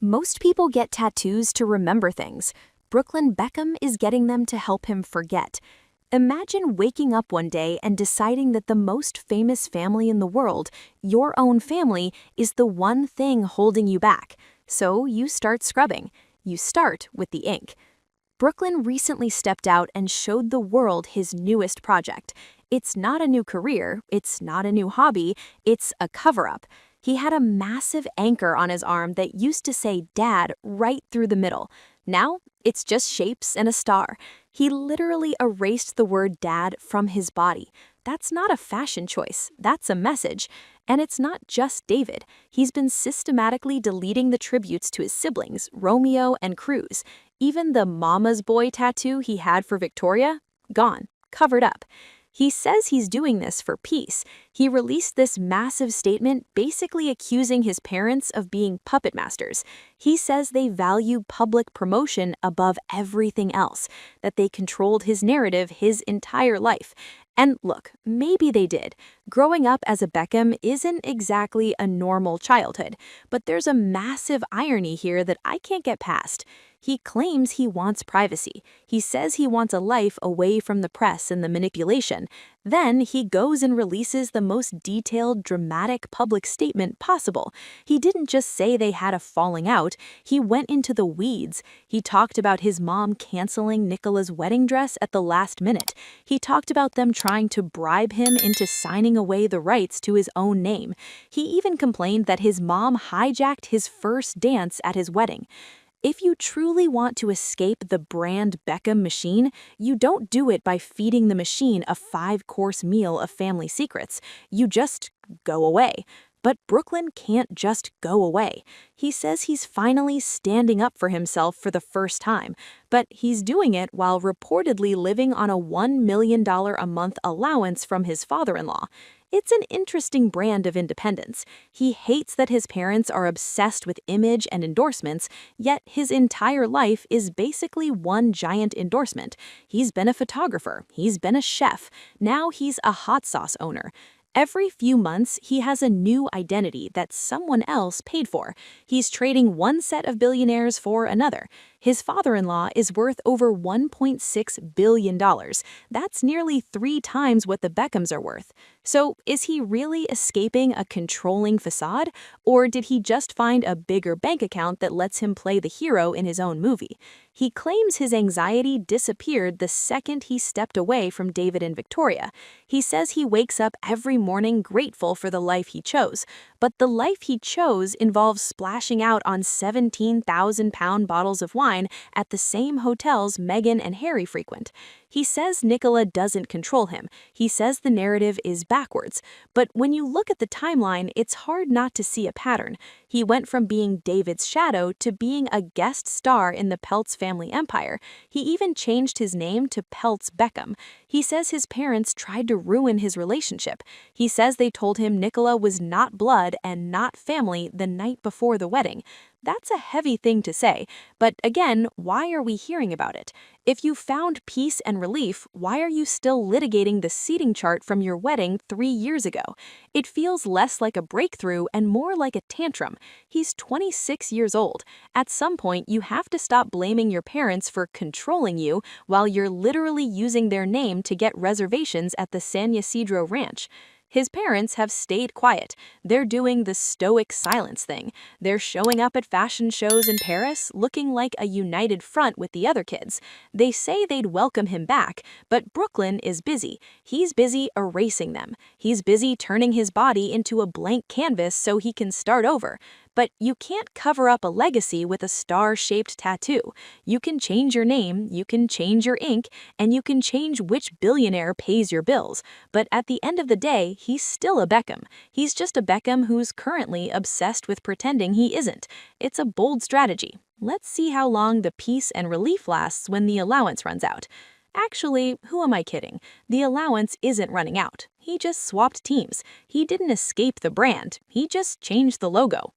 Most people get tattoos to remember things. Brooklyn Beckham is getting them to help him forget. Imagine waking up one day and deciding that the most famous family in the world, your own family, is the one thing holding you back. So you start scrubbing. You start with the ink. Brooklyn recently stepped out and showed the world his newest project. It's not a new career, it's not a new hobby, it's a cover-up. He had a massive anchor on his arm that used to say Dad right through the middle. Now, it's just shapes and a star. He literally erased the word Dad from his body. That's not a fashion choice, that's a message. And it's not just David. He's been systematically deleting the tributes to his siblings, Romeo and Cruz. Even the mama's boy tattoo he had for Victoria? Gone. Covered up. He says he's doing this for peace. He released this massive statement basically accusing his parents of being puppet masters. He says they value public promotion above everything else, that they controlled his narrative his entire life. And look, maybe they did. Growing up as a Beckham isn't exactly a normal childhood, but there's a massive irony here that I can't get past. He claims he wants privacy. He says he wants a life away from the press and the manipulation. Then he goes and releases the most detailed, dramatic public statement possible. He didn't just say they had a falling out, he went into the weeds. He talked about his mom canceling Nicola's wedding dress at the last minute. He talked about them trying to bribe him into signing away the rights to his own name. He even complained that his mom hijacked his first dance at his wedding. If you truly want to escape the brand Beckham machine, you don't do it by feeding the machine a 5-course meal of family secrets. You just go away. But Brooklyn can't just go away. He says he's finally standing up for himself for the first time, but he's doing it while reportedly living on a $1 million a month allowance from his father-in-law. It's an interesting brand of independence. He hates that his parents are obsessed with image and endorsements, yet his entire life is basically one giant endorsement. He's been a photographer, he's been a chef, now he's a hot sauce owner. Every few months, he has a new identity that someone else paid for. He's trading one set of billionaires for another. His father-in-law is worth over $1.6 billion. That's nearly 3 times what the Beckhams are worth. So, is he really escaping a controlling facade? Or did he just find a bigger bank account that lets him play the hero in his own movie? He claims his anxiety disappeared the second he stepped away from David and Victoria. He says he wakes up every morning grateful for the life he chose. But the life he chose involves splashing out on 17,000-pound bottles of wine at the same hotels Meghan and Harry frequent. He says Nicola doesn't control him. He says the narrative is backwards. But when you look at the timeline, it's hard not to see a pattern. He went from being David's shadow to being a guest star in the Peltz family empire. He even changed his name to Peltz Beckham. He says his parents tried to ruin his relationship. He says they told him Nicola was not blood and not family the night before the wedding. That's a heavy thing to say, but again, why are we hearing about it? If you found peace and relief, why are you still litigating the seating chart from your wedding 3 years ago? It feels less like a breakthrough and more like a tantrum. He's 26 years old. At some point, you have to stop blaming your parents for controlling you while you're literally using their name to get reservations at the San Ysidro Ranch. His parents have stayed quiet. They're doing the stoic silence thing. They're showing up at fashion shows in Paris, looking like a united front with the other kids. They say they'd welcome him back, but Brooklyn is busy. He's busy erasing them. He's busy turning his body into a blank canvas so he can start over. But you can't cover up a legacy with a star-shaped tattoo. You can change your name, you can change your ink, and you can change which billionaire pays your bills. But at the end of the day, he's still a Beckham. He's just a Beckham who's currently obsessed with pretending he isn't. It's a bold strategy. Let's see how long the peace and relief lasts when the allowance runs out. Actually, who am I kidding? The allowance isn't running out. He just swapped teams. He didn't escape the brand. He just changed the logo.